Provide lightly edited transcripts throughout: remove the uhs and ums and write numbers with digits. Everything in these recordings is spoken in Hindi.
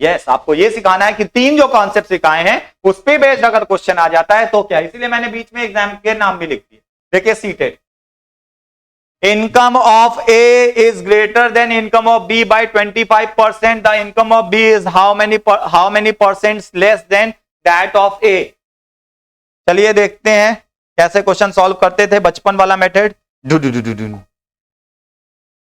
यस, आपको ये सिखाना है कि तीन जो कॉन्सेप्ट सिखाए हैं उस पे बेस्ड अगर क्वेश्चन आ जाता है तो क्या, इसीलिए मैंने बीच में एग्जाम के नाम भी लिख दिए। देखिए seated, income of A is greater than income of B by 25%. The income of B is how many percent less than that of A? चलिए देखते हैं कैसे क्वेश्चन सॉल्व करते थे बचपन वाला मेथड।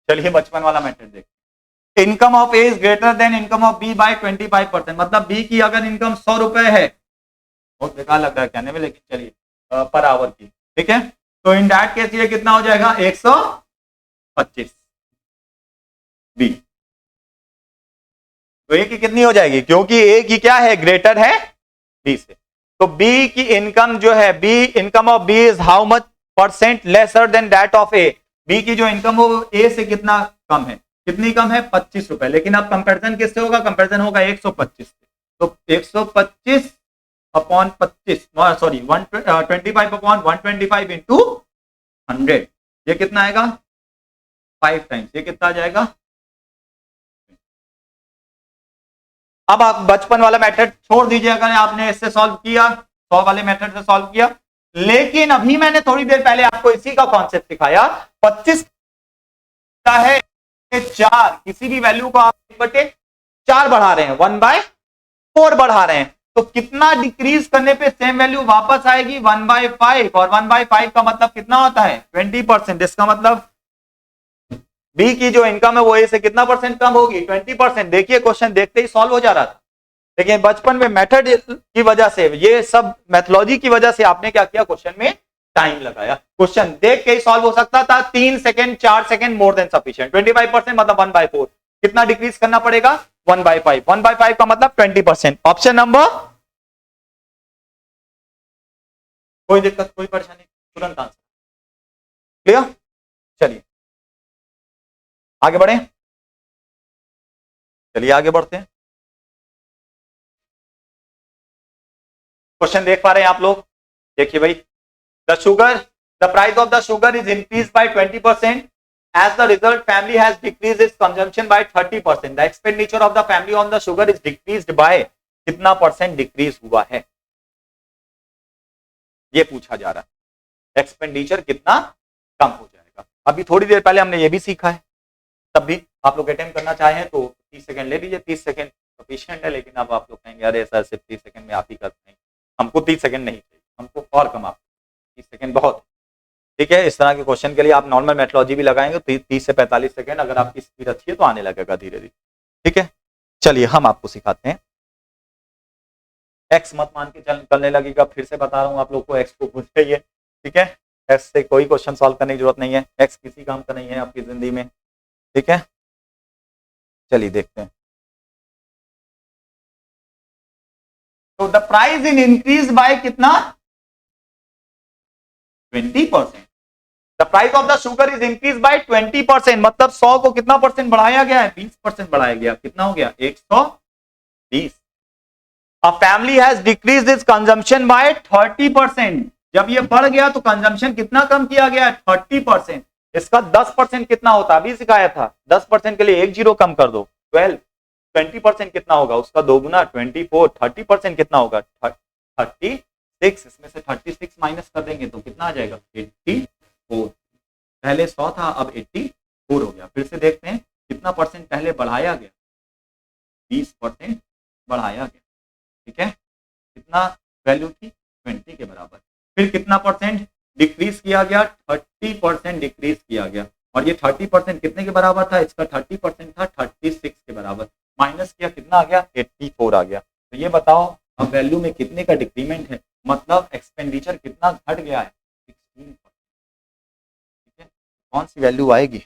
चलिए बचपन वाला मेथड देखते। Income of A is greater than income of B by 25%, मतलब बी की अगर इनकम 100 रुपए है, बहुत बेकार लग रहा है कहने में लेकिन चलिए पर आवर की, ठीक है, तो इन दैट केस ये कितना हो जाएगा 125 बी। तो ए की कितनी हो जाएगी, क्योंकि ए की क्या है ग्रेटर है बी से, तो बी की इनकम जो है, B income of B is how much percent lesser than that of A. B की जो इनकम हो ए से कितना कम है, कितनी कम है 25 रुपए, लेकिन अब कंपैरिजन किससे होगा, कंपैरिजन होगा 125 से, तो 125 अपॉन 25 सॉरी 125 अपॉन 125 इंटू 100, ये कितना आएगा 5 टाइम्स, ये कितना आ जाएगा। अब आप बचपन वाला मेथड छोड़ दीजिए, अगर आपने इससे सॉल्व किया 100 वाले मेथड से सॉल्व किया, लेकिन अभी मैंने थोड़ी देर पहले आपको इसी का कॉन्सेप्ट सिखाया। 25 का है 4, किसी भी वैल्यू को आप 1/4 बढ़ा रहे हैं, 1/4 बढ़ा रहे हैं, तो कितना डिक्रीज करने पे सेम वैल्यू वापस आएगी 1/5, और 1/5 का मतलब कितना होता है 20%। इसका मतलब बी की जो इनकम है वो ए से कितना परसेंट कम होगी 20%। देखिए क्वेश्चन देखते ही सॉल्व हो जा रहा था, लेकिन बचपन में मेथड की वजह से, ये सब मेथोलॉजी की वजह से आपने क्या किया, क्वेश्चन में टाइम लगाया। क्वेश्चन देख के ही सॉल्व हो सकता था, 3 second 4 second more than sufficient. 25% मतलब 1/4, कितना डिक्रीज करना पड़ेगा 1/5, 1/5 का मतलब 20%। ऑप्शन नंबर, कोई दिक्कत कोई परेशानी, तुरंत आंसर क्लियर। चलिए आगे बढ़े, चलिए आगे बढ़ते हैं। क्वेश्चन देख पा रहे हैं आप लोग, देखिए भाई, the sugar, the price of the sugar is increase by 20%, as the result family has decreased its consumption by 30%. The expenditure of the family on the sugar is decreased by कितना परसेंट डिक्रीज हुआ है, ये पूछा जा रहा है। एक्सपेंडिचर कितना कम हो जाएगा। अभी थोड़ी देर पहले हमने ये भी सीखा है, तब भी आप लोग अटेम्प्ट करना चाहें तो 30 सेकंड ले लीजिए, 30 सेकंड सफिशिएंट है, लेकिन अब आप लोग कहेंगे अरे सर सिर्फ 30 सेकंड में आप ही करते हैं, हमको 30 सेकंड नहीं चाहिए, हमको और कम, आप 30 सेकंड बहुत, ठीक है। इस तरह के क्वेश्चन के लिए आप नॉर्मल मेथोलॉजी भी लगाएंगे तो 30 से 45 सेकंड, अगर आपकी स्पीड अच्छी है तो आने लगेगा धीरे धीरे, ठीक है। चलिए हम आपको सिखाते हैं। एक्स मत मान के चलने लगेगा, फिर से बता रहा हूं आप लोग को, एक्स को भूल जाइए, ठीक है। एक्स से कोई क्वेश्चन सॉल्व करने की जरूरत नहीं है, एक्स किसी काम का नहीं है आपकी जिंदगी में, ठीक है। चलिए देखते हैं। तो the price in increase by कितना 20%। The price of the sugar is increase by 20%, मतलब 100 को कितना परसेंट बढ़ाया गया है 20% बढ़ाया गया, कितना हो गया 120। A family has decreased its consumption by 30%, जब ये बढ़ गया तो कंजम्पशन कितना कम किया गया 30%। इसका 10% कितना होता है, अभी सिखाया था, 10% के लिए एक जीरो कम कर दो 12, 20% कितना होगा उसका दोगुना 24, 30% कितना होगा 36, इसमें से 36 माइनस कर देंगे तो कितना आ जाएगा 84। पहले 100 था अब 84 हो गया। फिर से देखते हैं कितना परसेंट पहले बढ़ाया गया, 20% बढ़ाया गया, ठीक है। कितना वैल्यू थी 20 के बराबर, फिर कितना परसेंट डिक्रीज किया गया 30% डिक्रीज किया गया, और ये 30% कितने के बराबर था, इसका 30% था 36 के बराबर, माइनस किया कितना आ गया 84 आ गया। तो ये बताओ अब वैल्यू में कितने का डिक्रीमेंट है, मतलब एक्सपेंडिचर कितना घट गया है 16%, ठीक है। कौन सी वैल्यू आएगी,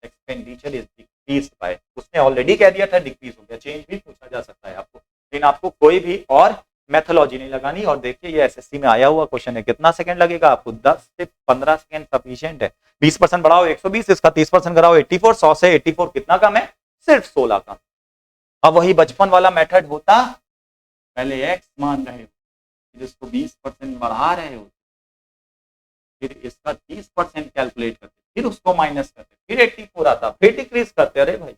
एक्सपेंडिचर इज डिक्रीज्ड बाय, उसने ऑलरेडी कह दिया था डिक्रीज हो गया, चेंज भी पूछा जा सकता है आपको, लेकिन आपको कोई भी और मेथोलॉजी नहीं लगानी। और देखिए ये एसएससी में आया हुआ क्वेश्चन है, कितना सेकंड लगेगा आपको 10 से 15 सेकंड सफिशिएंट है। 20% बढ़ाओ 120, इसका 30% कराओ 84, 100 से 84 कितना कम है सिर्फ 16 कम। अब वही बचपन वाला मेथड होता, पहले एक्स मान रहे हो, फिर इसको 20% बढ़ा रहे हो, फिर इसका 30% कैलकुलेट करते, फिर उसको माइनस करते, फिर 84 आता, फिर डिक्रीज करते। अरे भाई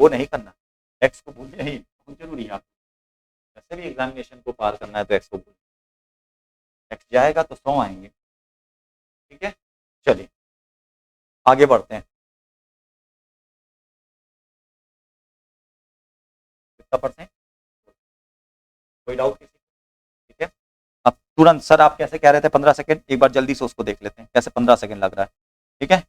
वो नहीं करना, एक्स को भूलना ही बहुत जरूरी है। आपको वैसे भी एग्जामिनेशन को पार करना है तो एक्स को भूल, एक्स जाएगा तो 100 आएंगे। ठीक है, चलिए आगे बढ़ते हैं। कितना परसेंट, कोई डाउट किसी? ठीक है, अब तुरंत सर आप कैसे कह रहे थे 15 सेकंड, एक बार जल्दी से उसको देख लेते हैं कैसे 15 सेकंड लग रहा है। ठीक है,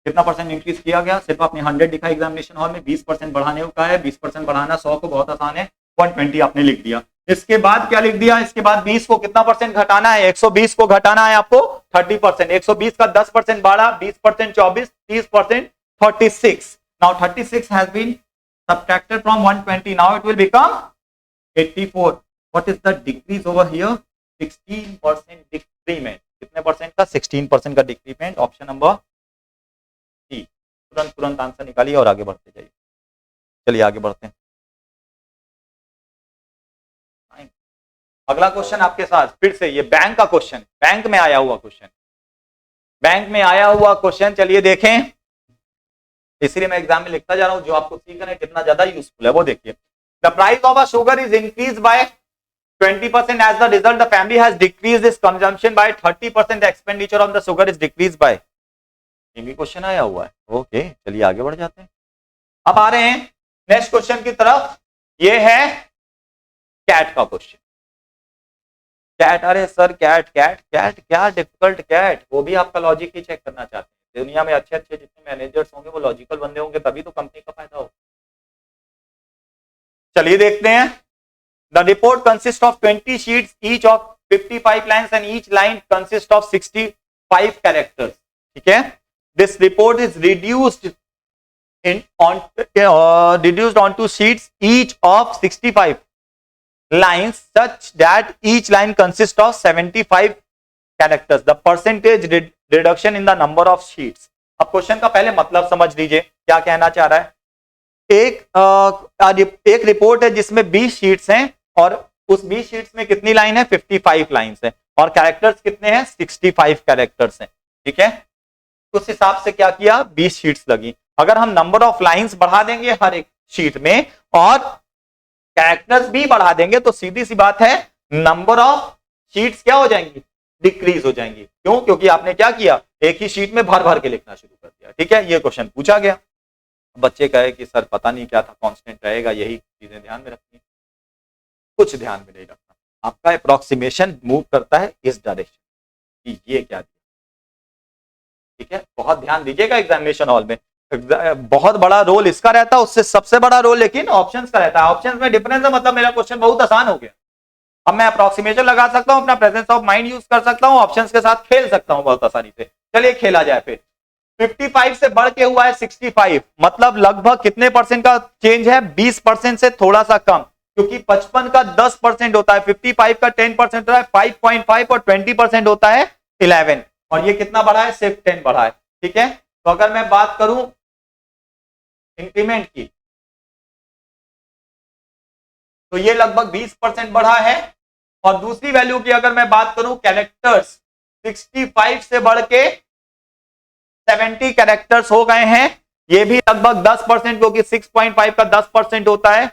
कितना परसेंट इंक्रीज किया गया, सिर्फ आपने 100 लिखा एग्जामिनेशन हॉल में, 20% बढ़ाने का है, 20% बढ़ाना 100 को बहुत आसान है, 120 आपने लिख दिया। इसके बाद क्या लिख दिया, इसके बाद 20 को कितना परसेंट घटाना है, 120 को घटाना है आपको 30%, 120 का 10% बढ़ा, 20% 24, 30% 36। Now 36 has been subtracted from 120, now it will become 84. What is the decrease over here? 16% decrement. कितने परसेंट का, 16% का डिक्रीमेंट, ऑप्शन नंबर सी। तुरंत आंसर निकालिए और आगे बढ़ते जाइए। चलिए आगे बढ़ते हैं। अगला क्वेश्चन आपके साथ फिर से ये बैंक का क्वेश्चन, बैंक में आया हुआ क्वेश्चन, बैंक में आया हुआ क्वेश्चन। चलिए देखें, इसलिए मैं एग्जाम में लिखता जा रहा हूं, जो आपको सीखना है कितना ज्यादा यूजफुल है वो देखिए। The price of a sugar is increase by 20%, as the result the family has decreased its consumption by 30%, the expenditure on the sugar is decreased by, ये भी क्वेश्चन आया हुआ है। ओके, चलिए आगे बढ़ जाते हैं। अब आ रहे हैं नेक्स्ट क्वेश्चन की तरफ, ये है कैट का क्वेश्चन। कैट, अरे सर कैट कैट कैट क्या डिफिकल्ट कैट, वो भी आपका लॉजिक ही चेक करना चाहते हैं। दुनिया में अच्छे अच्छे जितने मैनेजर्स होंगे वो लॉजिकल बंदे होंगे, तभी तो कंपनी का फायदा हो। चलिए देखते हैं। The report consists of 20 sheets, each of 55 lines, and each line consists of 65 characters. ठीक है, this report is reduced onto sheets each of 65 lines, such that each line consists of 75 characters. The percentage reduction in the number of sheets. अब क्वेश्चन का पहले मतलब समझ लीजिए क्या कहना चाह रहा है। एक रिपोर्ट है जिसमें 20 शीट्स हैं, और उस 20 शीट्स में कितनी लाइन है, 55 लाइन्स है, और कैरेक्टर्स कितने हैं, 65 कैरेक्टर्स हैं। ठीक है, उस हिसाब से क्या किया, 20 शीट्स लगी। अगर हम नंबर ऑफ लाइन्स बढ़ा देंगे हर एक शीट में और कैरेक्टर्स भी बढ़ा देंगे तो सीधी सी बात है नंबर ऑफ शीट्स क्या हो जाएंगी, डिक्रीज हो जाएंगी। क्यों, क्योंकि आपने क्या किया, एक ही शीट में भर भर के लिखना शुरू कर दिया। ठीक है, ये क्वेश्चन पूछा गया। बच्चे कहे कि सर पता नहीं क्या था, कांस्टेंट रहेगा, यही चीजें ध्यान में रखनी, कुछ ध्यान में नहीं रखना। आपका अप्रोक्सीमेशन मूव करता है इस डायरेक्शन कि ये क्या दिया। ठीक है, बहुत ध्यान दीजिएगा एग्जामिनेशन हॉल में, बहुत बड़ा रोल इसका रहता है, उससे सबसे बड़ा रोल लेकिन ऑप्शंस का रहता है। ऑप्शंस में डिफरेंस है, मतलब मेरा क्वेश्चन बहुत आसान हो गया। अब मैं अप्रोक्सीमेशन लगा सकता हूं, अपना प्रेजेंस ऑफ माइंड यूज कर सकता हूं, ऑप्शंस के साथ खेल सकता हूं बहुत आसानी से। चलिए खेला जाए फिर। 55 से बढ़ के हुआ है 65, मतलब लगभग कितने परसेंट का चेंज है, 20% से थोड़ा सा कम, क्योंकि 55 का 10% होता है, 55 का 10% होता है 5.5, और 20% होता है 11, और ये कितना बढ़ा है, सिर्फ 10 बढ़ा है। ठीक है, तो अगर मैं बात करूं इंक्रीमेंट की, तो ये लगभग 20% बढ़ा है। और दूसरी वैल्यू की अगर मैं बात करूं, कैरेक्टर्स 65 से बढ़ के 70 कैरेक्टर्स हो गए हैं, ये भी लगभग 10%, क्योंकि 6.5 का 10% होता है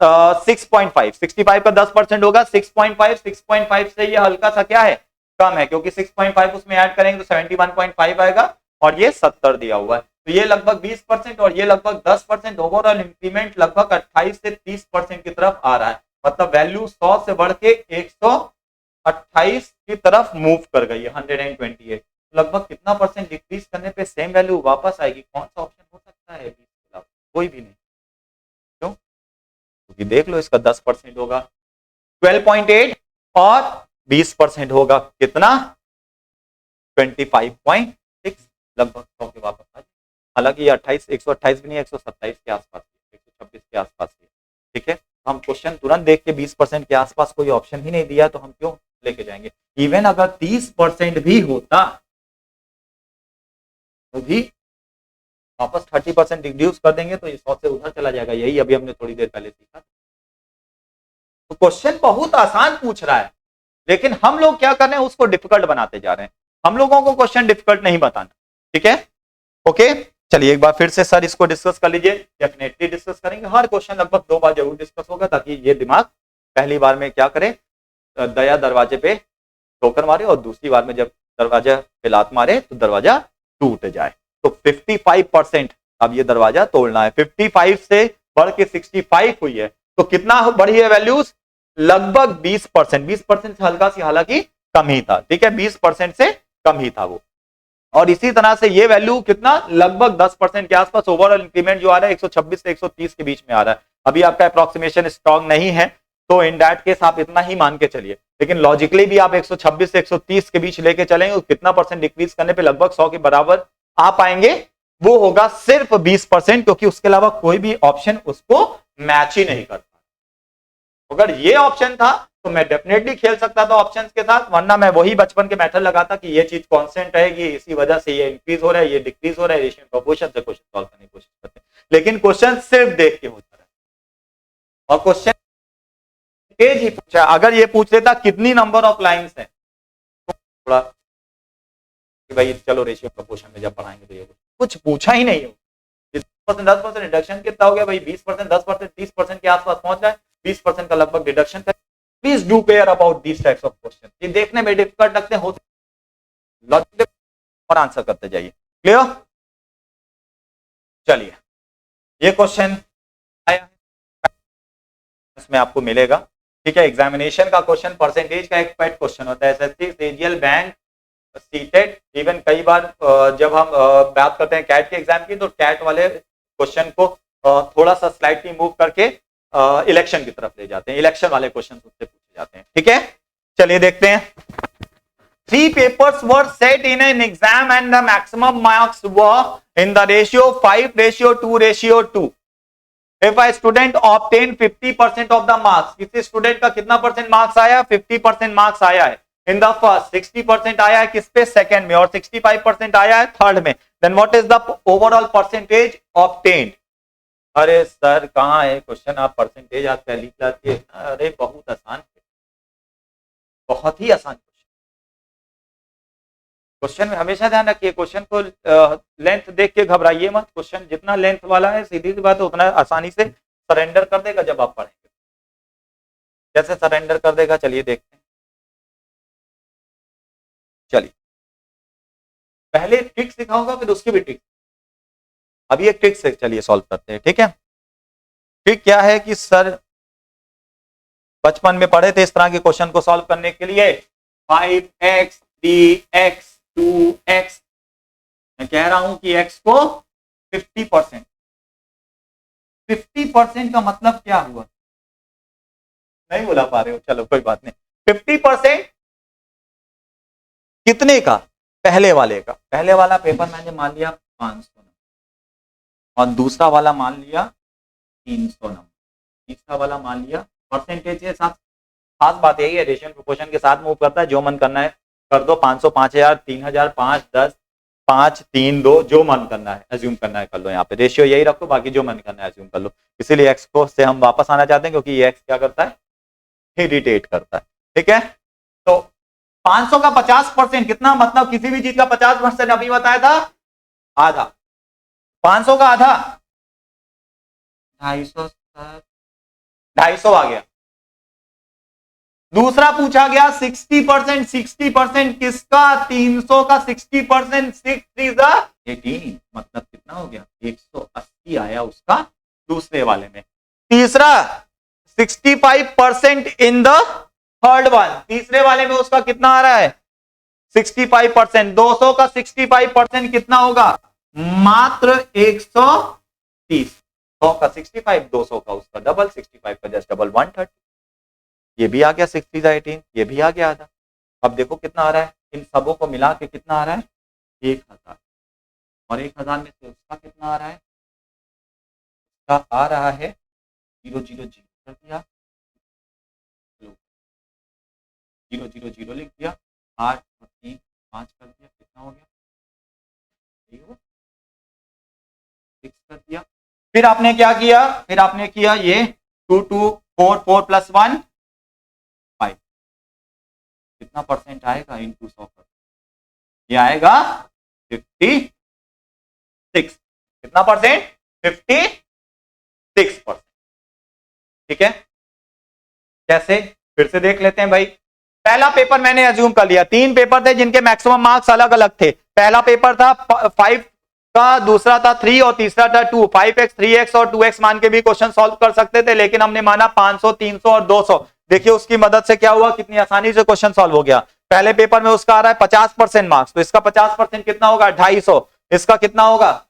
6.5, 65 का 10% होगा 6.5, 6.5 से ये हल्का सा क्या है, कम है, क्योंकि 6.5 उसमें ऐड करेंगे तो 71.5 आएगा, और ये 70 दिया हुआ है, तो ये लगभग 20% और ये लगभग 10%। ओवरऑल इंक्रीमेंट लगभग 28 से 30% की तरफ आ रहा है, मतलब वैल्यू 100 से बढ़ के 128 की तरफ मूव कर गई है, 128। लगभग कितना परसेंट डिक्रीज करने पे सेम वैल्यू वापस आएगी, कौन सा ऑप्शन हो सकता है, कोई भी नहीं। क्यों, क्योंकि देख लो इसका 10% होगा 12.8 और 20% होगा कितना, 25.6, लगभग 100 के वापस आ जाए। हालांकि ये 128 भी नहीं, 127 के आसपास, 126 के आसपास। ठीक है, हम क्वेश्चन तुरंत देख के 20% के आसपास कोई ऑप्शन ही नहीं दिया तो हम क्यों लेके जाएंगे। इवन अगर 30% भी होता तो भी वापस 30% रिड्यूस कर देंगे तो ये 100 से उधर चला जाएगा, यही अभी हमने थोड़ी देर पहले सीखा। तो क्वेश्चन बहुत आसान पूछ रहा है, लेकिन हम लोग क्या कर रहे हैं, उसको डिफिकल्ट बनाते जा रहे हैं। हम लोगों को क्वेश्चन डिफिकल्ट नहीं बताना। ठीक है, ओके, चलिए एक बार फिर से सर इसको डिस्कस कर लीजिए, डेफिनेटली डिस्कस करेंगे। हर क्वेश्चन लगभग 2 बार जरूर डिस्कस होगा, ताकि ये दिमाग पहली बार में क्या करे, दया दरवाजे पे ठोकर मारे, और दूसरी बार में जब दरवाजा पे लात मारे तो दरवाजा टूट जाए। तो 55% अब ये दरवाजा तोड़ना है। 55 से बढ़ के 65 हुई है, तो कितना बढ़ी है वैल्यूज, लगभग 20%। 20% से हल्का सी हालांकि कम ही था, ठीक है, 20% से कम ही था वो। और इसी तरह से ये वैल्यू कितना, लगभग 10% के आसपास ओवरऑल इंक्रीमेंट जो आ रहा है 126 से 130 के बीच में आ रहा है। अभी आपका अप्रोक्सीमेशन स्ट्रॉन्ग नहीं है, तो इन दैट केस आप इतना ही मान के चलिए, लेकिन लॉजिकली भी आप 126 से 130 के बीच लेके चलेंगे, कितना परसेंट डिक्रीज करने पे लगभग 100 के बराबर आ पाएंगे, वो होगा सिर्फ 20%, क्योंकि उसके अलावा कोई भी ऑप्शन उसको मैच ही नहीं करता। अगर ये ऑप्शन था तो मैं डेफिनेटली खेल सकता था ऑप्शंस के साथ, वरना मैं वही बचपन के मेथड लगाता कि ये चीज कांस्टेंट रहेगी, इसी वजह से ये इंक्रीज हो रहा है, ये डिक्रीज हो रहा है, रेशियो प्रोपोर्शन से क्वेश्चन सॉल्व करने की कोशिश करते हैं। लेकिन क्वेश्चन सिर्फ देख के होता है, और क्वेश्चन तेज ही पूछा। अगर ये पूछ लेता कितनी नंबर ऑफ लाइंस है, तो थोड़ा कि भाई चलो रेशियो प्रोपोर्शन में जब पढ़ाएंगे तो ये कुछ पूछा ही नहीं हो। 10% रिडक्शन कितना हो गया भाई, 20%, 10%, 30% के आसपास पहुंच जाए, 20% का लगभग डिडक्शन करें। Please do care about this types of question. ये देखने में डिफिकल्ट लगते हैं, लॉजिक और आंसर करते जाइए। क्लियर? चलिए ये क्वेश्चन आया इसमें आपको मिलेगा, ठीक है, एग्जामिनेशन का क्वेश्चन, परसेंटेज का एक पेट क्वेश्चन होता है, SSC, CGL, bank, CTET, even कई बार जब हम बात करते हैं कैट के एग्जाम की, तो कैट वाले क्वेश्चन को थोड़ा सा स्लाइटली मूव करके इलेक्शन की तरफ ले जाते हैं, इलेक्शन वाले क्वेश्चन उससे पूछे जाते हैं, ठीक है। चलिए देखते हैं। 3 papers were set in an exam and the maximum marks were in the ratio 5:2:2. If a student obtained 50% of the marks, किसी स्टूडेंट का कितना परसेंट मार्क्स आया, 50% मार्क्स आया है इन द फर्स्ट, 60% आया है किस पे, सेकंड में, और 65% आया है थर्ड में, then what is the overall percentage obtained. अरे सर कहाँ है क्वेश्चन, आप परसेंटेज आप पहली क्लास के, अरे बहुत आसान है, बहुत ही आसान क्वेश्चन में हमेशा ध्यान रखिए, क्वेश्चन को लेंथ देख के घबराइए मत। क्वेश्चन जितना लेंथ वाला है, सीधी सी बात है, उतना आसानी से सरेंडर कर देगा जब आप पढ़ेंगे। कैसे सरेंडर कर देगा, चलिए देखते हैं। चलिए पहले ट्रिक सिखाऊंगा, फिर उसकी भी ट्रिक। अभी एक ट्रिक से चलिए सॉल्व करते हैं, ठीक है। ट्रिक क्या है कि सर बचपन में पढ़े थे इस तरह के क्वेश्चन को सॉल्व करने के लिए, 5x 3x 2x, मैं कह रहा हूं कि x को 50%। 50% का मतलब क्या हुआ, नहीं बोला पा रहे हो, चलो कोई बात नहीं। 50% कितने का, पहले वाले का। पहले वाला पेपर मैंने मान लिया 500 नंबर, और दूसरा वाला मान लिया 300 नंबर, तीसरा वाला मान लिया, परसेंटेज के साथ। खास बात यही है, रेशियो प्रोपोर्शन के साथ मूव करता है, जो मन करना है कर दो, 500, 5000, 3000, 5, 10, 5, 3, 2, जो मन करना है एज्यूम करना है कर लो। यहाँ पे रेशियो यही रखो, बाकी जो मन करना है एज्यूम कर लो। इसीलिए एक्स को से हम वापस आना चाहते हैं, क्योंकि ये एक्स क्या करता है, इरिटेट करता है, ठीक है। तो 500 का 50% कितना, मतलब किसी भी चीज का 50% अभी बताया था, आधा। 500 का आधा 250, 250 आ गया। दूसरा पूछा गया 60%, 60% किसका, 300 का 60%, 6 मतलब कितना हो गया, 180 आया उसका दूसरे वाले में। तीसरा 65% इन द थर्ड वन, तीसरे वाले में उसका कितना आ रहा है, 65%। 200 का 65% कितना होगा, मात्र 130। 100 का 65, 200 का उसका डबल, 65 का जस्ट डबल 130। ये भी आ गया 60/18, ये भी आ गया आधा। अब देखो कितना आ रहा है, इन सबों को मिला के कितना आ रहा है, 1000, और 1000 में से उसका कितना आ रहा है, उसका आ रहा है 0 0 0 कर दिया, 0 0 0 लिख दिया, 8 और 3 5 कर दिया, कितना हो गया, 6 कर दिया। फिर आपने क्या किया, फिर आपने किया ये 2 2 4 4 प्लस 1 5, कितना परसेंट आएगा इनटू 100%, ये आएगा 56। कितना परसेंट? 56%। ठीक है, कैसे? फिर से देख लेते हैं भाई। पहला पेपर मैंने अज्यूम कर लिया, 3 पेपर थे जिनके मैक्सिमम मार्क्स अलग अलग थे। पहला पेपर था 5 का, दूसरा था 3 और तीसरा था 2। 5x 3x और 2x मान के भी क्वेश्चन सॉल्व कर सकते थे, लेकिन हमने माना 500 300 और 200। देखिए उसकी मदद से क्या हुआ, कितनी आसानी से क्वेश्चन सॉल्व हो गया। पहले पेपर में उसका आ रहा है 50% मार्क्स, तो इसका 50% कितना होगा? 250। इसका कितना होगा?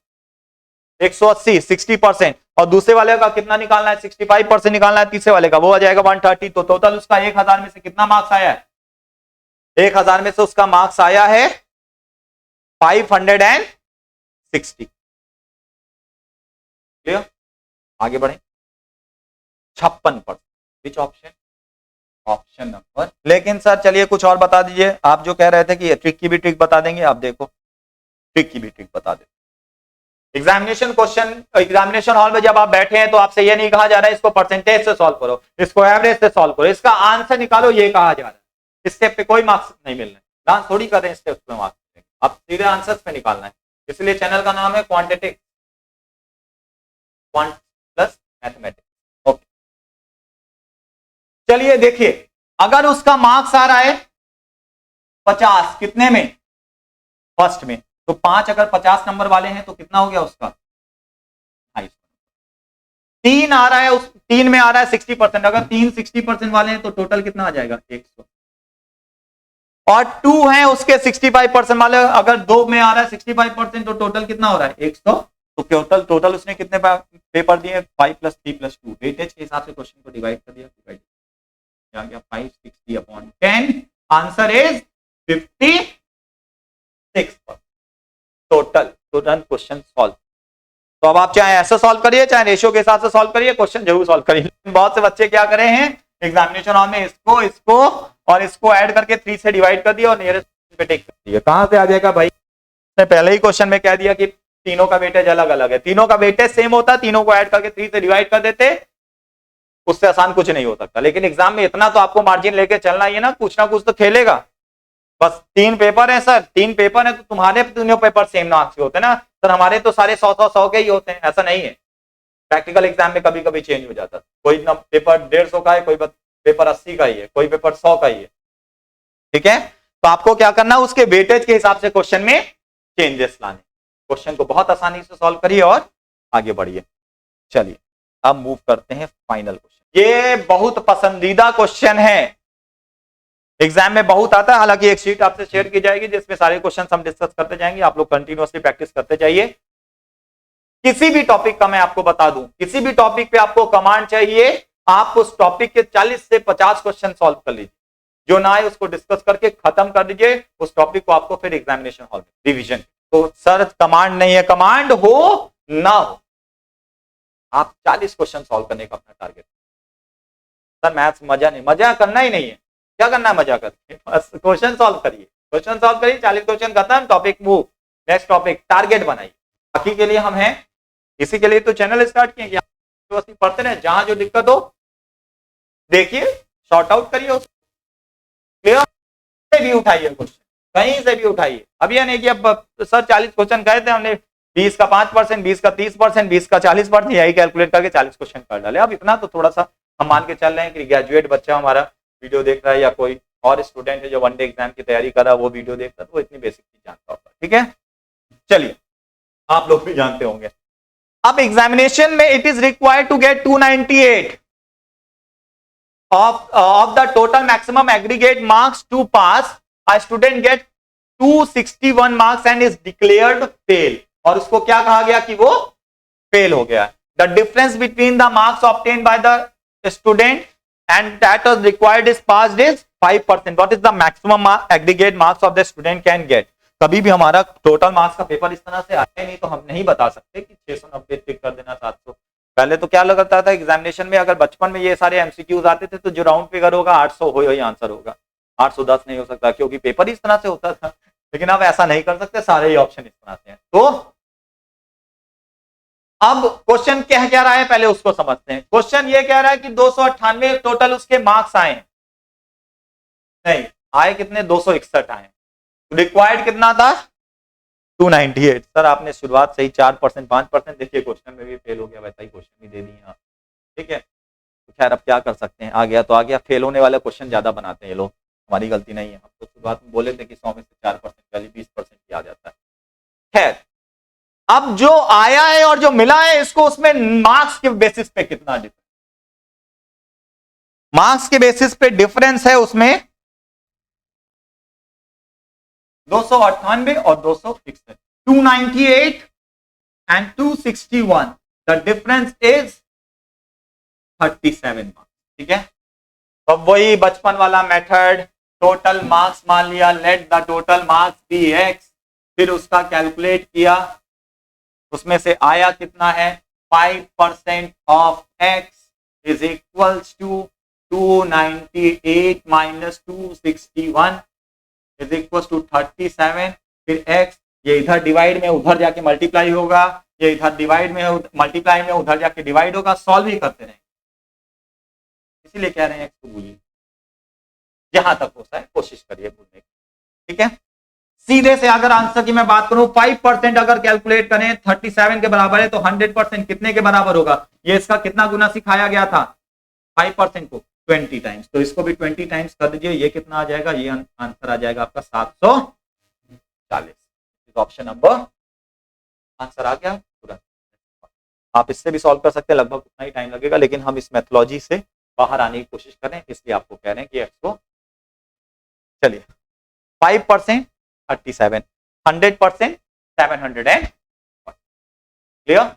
180, 60%। और दूसरे वाले का कितना निकालना है? 65% निकालना है। तीसरे वाले का वो आ जाएगा 130। तो टोटल उसका 1000 में से कितना मार्क्स आया है? 1000 में से उसका मार्क्स आया है 560। क्लियर? आगे बढ़े। 56%। Which option? Option number. लेकिन सर चलिए कुछ और बता दीजिए, आप जो कह रहे थे कि ट्रिक की भी ट्रिक बता देंगे, आप देखो ट्रिक की भी ट्रिक बता दे। एग्जामिनेशन क्वेश्चन, एग्जामिनेशन हॉल में जब आप बैठे हैं तो आपसे ये नहीं कहा जा रहा है इसको परसेंटेज से सॉल्व करो, इसको एवरेज से सॉल्व करो, इसका आंसर निकालो, ये कहा जा रहा है। इस स्टेप पे कोई मार्क्स नहीं मिलना है, डांस थोड़ी कर रहे हैं स्टेप पे मार्क्स, आप सीधे आंसर्स पे निकालना है। इसलिए चैनल का नाम है क्वांटिटेटिव प्लस मैथमेटिक्स। ओके, चलिए देखिए, अगर उसका मार्क्स आ रहा है 50, कितने में? फर्स्ट में। तो 5 अगर 50 नंबर वाले हैं तो कितना हो गया उसका? 3 आ रहा है, उस 3 में आ रहा है 60%। अगर 3 60% वाले हैं तो टोटल कितना आ जाएगा? 100। और 2 है उसके 65% वाले, अगर 2 में आ रहा है 65% तो टोटल कितना हो रहा है? 100। तो टोटल उसने कितने पेपर दिए? 5 + 3 + 2। वेटेज के हिसाब से क्वेश्चन को डिवाइड कर दिया, डिवाइड आ गया 560/10। Answer is 56%। Total question solve. तो अब आप चाहे ऐसे सॉल्व करिए, चाहे रेशियो के हिसाब से सॉल्व करिए, क्वेश्चन जरूर सॉल्व करिए। बहुत से बच्चे क्या करे हैं एग्जामिनेशन हॉल में, इसको और इसको ऐड करके 3 से डिवाइड कर दिया और नियरेस्ट पे टेक कर दिया। कहां से आ जाएगा भाई? मैं पहले ही क्वेश्चन में कह दिया कि तीनों का वेटेज अलग अलग है, तीनों का वेटेज सेम होता, तीनों को ऐड करके 3 से डिवाइड कर देते, उससे आसान कुछ नहीं हो सकता। लेकिन एग्जाम में इतना तो आपको मार्जिन लेके चलना ही है ना, कुछ ना कुछ तो खेलेगा। बस 3 पेपर है सर, 3 पेपर है तो तुम्हारे तीनों पेपर सेम मार्क्स के होते हैं ना सर, हमारे तो सारे 100 के ही होते हैं, ऐसा नहीं है। प्रैक्टिकल एग्जाम में कभी कभी चेंज हो जाता है, कोई पेपर 150 का है, कोई पेपर 80 का ही है, कोई पेपर 100 का ही है। ठीक है, तो आपको क्या करना है, उसके वेटेज के हिसाब से क्वेश्चन में चेंजेस लाने। क्वेश्चन को बहुत आसानी से सॉल्व करिए और आगे बढ़िए। चलिए अब मूव करते हैं फाइनल क्वेश्चन। ये बहुत पसंदीदा क्वेश्चन है, एग्जाम में बहुत आता है। हालांकि एक शीट आपसे शेयर की जाएगी जिसमें सारे क्वेश्चन हम डिस्कस करते जाएंगे, आप लोग कंटिन्यूअसली प्रैक्टिस करते जाइए। किसी भी टॉपिक का मैं आपको बता दूं, किसी भी टॉपिक पे आपको कमांड चाहिए, आप उस टॉपिक के 40 से 50 क्वेश्चन सॉल्व कर लीजिए, जो ना आए उसको डिस्कस करके खत्म कर दीजिए उस टॉपिक को, आपको फिर एग्जामिनेशन हॉल में रिवीजन। तो सर कमांड नहीं है, कमांड हो ना हो, आप 40 क्वेश्चन सॉल्व करने का अपना टारगेट। सर मैथ्स मजा नहीं, मजा करना ही नहीं है, क्या करना है मजा करके? बस क्वेश्चन सॉल्व करिए, क्वेश्चन सॉल्व करिए, 40 क्वेश्चन खत्म, topic move, next topic, target बनाइए। बाकी के लिए हम हैं, इसी के लिए तो चैनल स्टार्ट किए कि आप पढ़ते रहे, जहां जो दिक्कत हो देखिए, शॉर्ट आउट करिए, क्लियर से भी उठाइए क्वेश्चन, कहीं से भी उठाइए। अब यह नहीं कि अब सर 40 क्वेश्चन कहे थे हमने, 20 का 5%, 20 का 30%, 20 का 40%, यही कैलकुलेट करके 40 क्वेश्चन कर डाले। अब इतना तो थोड़ा सा हम मान के चल रहे हैं कि ग्रेजुएट बच्चा हमारा वीडियो देख रहा है, या कोई और स्टूडेंट है जो वनडे एग्जाम की तैयारी कर रहा है, वो वीडियो देखता है, तो वो इतनी बेसिक चीज जानता होगा। ठीक है, चलिए आप लोग भी जानते होंगे। अब एग्जामिनेशन में it is required to get 298 of the total maximum aggregate marks to pass, a student get 261 marks and is declared fail, और उसको क्या कहा गया कि वो फेल हो गया। The difference between the marks obtained by the student and that was required is passed is 5%. What is the maximum aggregate marks of the student can get? कभी भी हमारा टोटल मार्क्स का पेपर इस तरह से आया नहीं तो हम नहीं बता सकते कि 690 टिक कर देना 700। पहले तो क्या लगता था एग्जामिनेशन में, अगर बचपन में ये सारे एमसीक्यूज आते थे तो जो राउंड फिगर होगा 800 हो ही आंसर होगा, 810 नहीं हो सकता क्योंकि पेपर इस तरह से होता था। लेकिन अब ऐसा नहीं कर सकते, सारे ही ऑप्शन इस तरह से हैं। तो अब क्वेश्चन कह रहा है, पहले उसको समझते हैं। क्वेश्चन ये कह रहा है कि 298 टोटल उसके मार्क्स आए, नहीं आए कितने, 261 आए। रिक्वायर्ड कितना था, 298। सर आपने शुरुआत से ही 4% 5%, देखिए क्वेश्चन में भी फेल हो गया, वैसा ही क्वेश्चन भी दे दिए आप। ठीक है, तो खैर अब क्या कर सकते हैं, आ गया तो आ गया। फेल होने वाले क्वेश्चन ज्यादा बनाते हैं ये लोग, हमारी गलती नहीं है। हम तो शुरुआत में बोले थे कि 100 में से 4% वाली 20% की आ जाता है। खैर, अब जो आया है और जो मिला है इसको, उसमें मार्क्स के बेसिस पे कितना डिफरेंस, मार्क्स के बेसिस पे डिफरेंस है उसमें 298 और 261, 298 and 261, the difference is 37 marks. ठीक है, अब वही बचपन वाला मेथड, टोटल मार्क्स मान लिया, let the total marks be x, फिर उसका कैलकुलेट किया, उसमें से आया कितना है 5% of x is equals to 298 minus 261 is equals to 37। फिर एक्स ये इधर डिवाइड में उधर जाके मल्टीप्लाई होगा, ये इधर डिवाइड में मल्टीप्लाई में उधर जाके डिवाइड होगा, सॉल्व ही करते रहेंगे। इसीलिए कह रहे हैं एक्स को भूलिए, जहां तक हो सके कोशिश करिए भूलने की। ठीक है, सीधे से अगर आंसर की मैं बात करूं, 5% अगर कैलकुलेट करें 37 के बराबर है, तो 100% कितने के बराबर होगा, ये इसका कितना गुना सिखाया गया था 5% को 20 टाइम्स, तो इसको भी 20 टाइम्स कर दीजिए, ये कितना आ जाएगा, ये आंसर आ जाएगा आपका 740। ऑप्शन नंबर आंसर आ गया पूरा। आप इससे भी सॉल्व कर सकते हैं, लगभग उतना ही टाइम लगेगा, लेकिन हम इस मेथोलॉजी से बाहर आने की कोशिश करें, इसलिए आपको कह रहे हैं कि एक्स को, चलिए 5% 37, 100% 700। क्लियर,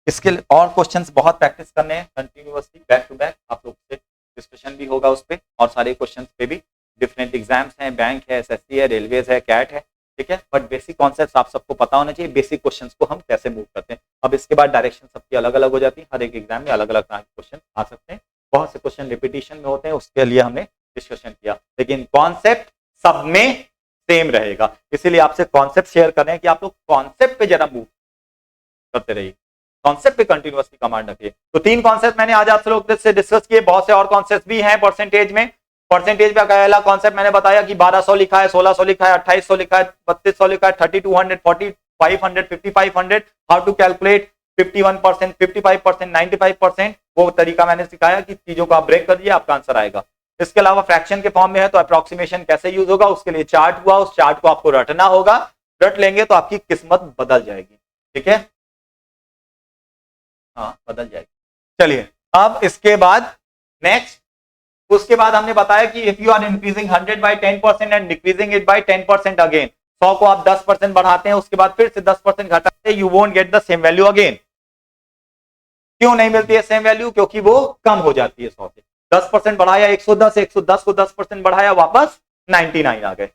इसके और क्वेश्चंस बहुत प्रैक्टिस करने हैं कंटिन्यूअसली, बैक टू बैक, आप लोग से डिस्कशन भी होगा उस पर, और सारे क्वेश्चंस पे भी डिफरेंट एग्जाम्स हैं, बैंक है, एसएससी है, रेलवेज है, कैट है। ठीक है, बट बेसिक कॉन्सेप्ट आप सबको पता होना चाहिए, बेसिक क्वेश्चंस को हम कैसे मूव करते हैं। अब इसके बाद डायरेक्शन सबकी अलग अलग हो जाती है, हर एक एग्जाम में अलग अलग तरह के क्वेश्चन आ सकते हैं, बहुत से क्वेश्चन रिपीटिशन में होते हैं, उसके लिए हमने डिस्कशन किया, लेकिन कॉन्सेप्ट सब में सेम रहेगा। इसीलिए आपसे कॉन्सेप्ट शेयर कर रहे हैं कि आप लोग कॉन्सेप्ट पे जरा मूव करते रहिए, कॉन्सेप्ट पे कंटिन्यूअसली कमांड रखिए। तो 3 कॉन्सेप्ट मैंने आज आप लोग से डिस्कस किए, बहुत से और कॉन्सेप्ट भी हैं परसेंटेज में। परसेंटेज का पहला कॉन्सेप्ट मैंने बताया कि 1200 लिखा है, 1600 लिखा है, 2800 लिखा है, 3200 लिखा है, 3200, 4500, 5500, हाउ टू कैलकुलेट 51%, 55%, 95%, वो तरीका मैंने सिखाया कि चीजों को आप ब्रेक कर दिए, आपका आंसर आएगा। इसके अलावा फ्रैक्शन के फॉर्म में है तो अप्रोक्सीमेशन कैसे यूज होगा, उसके लिए चार्ट हुआ, उस चार्ट को आपको रटना होगा, रट लेंगे तो आपकी किस्मत बदल जाएगी। ठीक है, हाँ बदल जाएगी। चलिए अब इसके बाद नेक्स्ट, उसके बाद हमने बताया कि if you are increasing 100 by 10% and decreasing it by 10% again, 100 को आप 10% बढ़ाते हैं, उसके बाद फिर से 10% घटाते हैं, you won't get the same value again. क्यों नहीं मिलती है सेम वैल्यू, क्योंकि वो कम हो जाती है 100 से। 10% बढ़ाया 110, 110 को 10% बढ़ाया वापस 99 आ गए।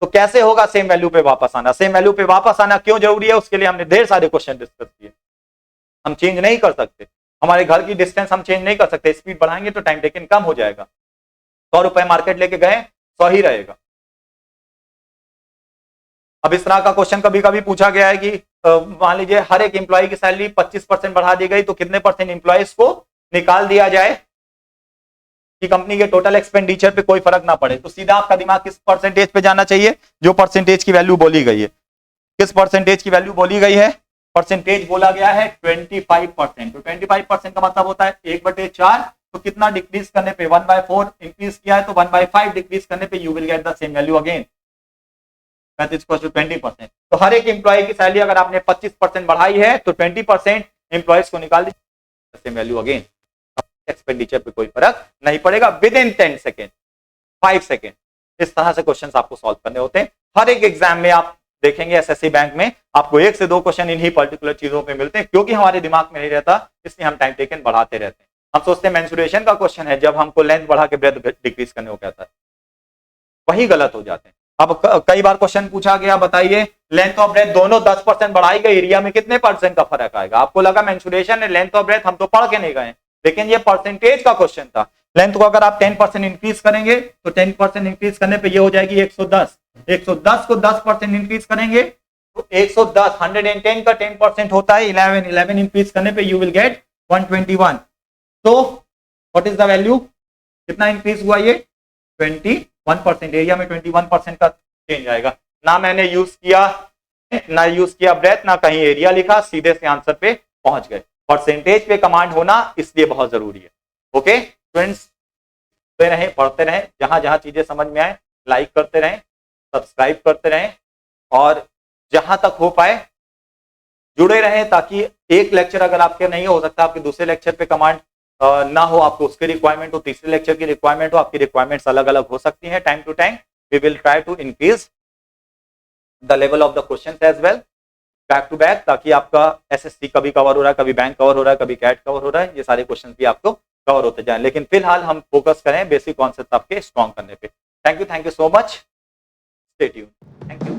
तो कैसे होगा सेम वैल्यू पे वापस आना, सेम वैल्यू पे वापस आना क्यों जरूरी है, उसके लिए हमने ढेर सारे क्वेश्चन डिस्कस किए। हम चेंज नहीं कर सकते, हमारे घर की डिस्टेंस हम चेंज नहीं कर सकते, स्पीड बढ़ाएंगे तो टाइम टेकन कम हो जाएगा। 100 रुपए मार्केट लेके गए, 100 ही रहेगा। अब इस तरह का क्वेश्चन कभी कभी पूछा गया है कि मान लीजिए हर एक एम्प्लॉय की सैलरी 25% बढ़ा दी गई, तो कितने परसेंट एम्प्लॉयज को निकाल दिया जाए कि कंपनी के टोटल एक्सपेंडिचर पे कोई फर्क ना पड़े। तो सीधा आपका दिमाग किस परसेंटेज पे जाना चाहिए, जो परसेंटेज की वैल्यू बोली गई है। किस परसेंटेज की वैल्यू बोली गई है, परसेंटेज बोला गया है 25%। तो 25% का मतलब होता है 1/4, तो कितना डिक्रीज करने पे 1/4 इंक्रीज किया है, तो 1/5 डिक्रीज करने पे you will get the same value again, 20%। तो हर एक एम्प्लॉय की सैलरी अगर आपने 25% बढ़ाई है तो 20% एम्प्लॉयज को निकाल दीजिए, सेम वैल्यू अगेन, एक्सपेंडिचर पे कोई फर्क नहीं पड़ेगा, विद इन 10 सेकेंड 5 सेकेंड। इस तरह से क्वेश्चन आपको सॉल्व करने होते हैं। हर एक एग्जाम में आप देखेंगे एसएससी बैंक में आपको 1 से 2 क्वेश्चन इन्हीं पर्टिकुलर चीजों पे मिलते हैं, क्योंकि हमारे दिमाग में नहीं रहता, इसलिए हम टाइम टेकन बढ़ाते रहते हैं। हम सोचते हैं मेंसुरेशन का क्वेश्चन है, जब हमको लेंथ बढ़ा के ब्रेथ डिक्रीज करने को कहता है, वही गलत हो जाते हैं। अब कई बार क्वेश्चन पूछा गया, बताइए लेंथ ऑफ ब्रेथ दोनों 10% बढ़ाई गई, एरिया में कितने परसेंट का फर्क आएगा। आपको लगा मेंसुरेशन है, लेंथ ऑफ ब्रेथ हम तो पढ़ के नहीं गए, लेकिन ये परसेंटेज का क्वेश्चन था। लेंथ को अगर आप 10% इंक्रीज करेंगे तो 10% इंक्रीज करने पे ये हो जाएगी 110, 110 को 10% इंक्रीज करेंगे तो 110, 110 का 10% होता है 11, 11 इंक्रीज करने पे यू विल गेट 121। तो व्हाट इज द वैल्यू, कितना इंक्रीज हुआ, ये 21%, एरिया में 21% का चेंज आएगा। ना मैंने यूज किया, ना यूज किया ब्रेथ, ना कहीं एरिया लिखा, सीधे से आंसर पे पहुंच गए। परसेंटेज पे कमांड होना इसलिए बहुत जरूरी है। ओके स्टूडेंट्स, पढ़ते रहें, जहां जहां चीजें समझ में आए लाइक करते रहें, सब्सक्राइब करते रहें, और जहां तक हो पाए जुड़े रहें, ताकि एक लेक्चर अगर आपके नहीं हो सकता, आपके दूसरे लेक्चर पे कमांड ना हो, आपको उसकी रिक्वायरमेंट हो, तीसरे लेक्चर की रिक्वायरमेंट हो, आपकी रिक्वायरमेंट्स अलग अलग हो सकती हैं time to time. We will try to increase the level of the questions as well, back to back, ताकि आपका एसएससी कभी कवर हो रहा है, कभी बैंक कवर हो रहा है, कभी कैट कवर हो रहा है, ये सारे क्वेश्चंस भी आपको कवर होते जाएं। लेकिन फिलहाल हम फोकस करें बेसिक कॉन्सेप्ट आपके स्ट्रॉन्ग करने पे। Thank you so much, stay tuned, thank you.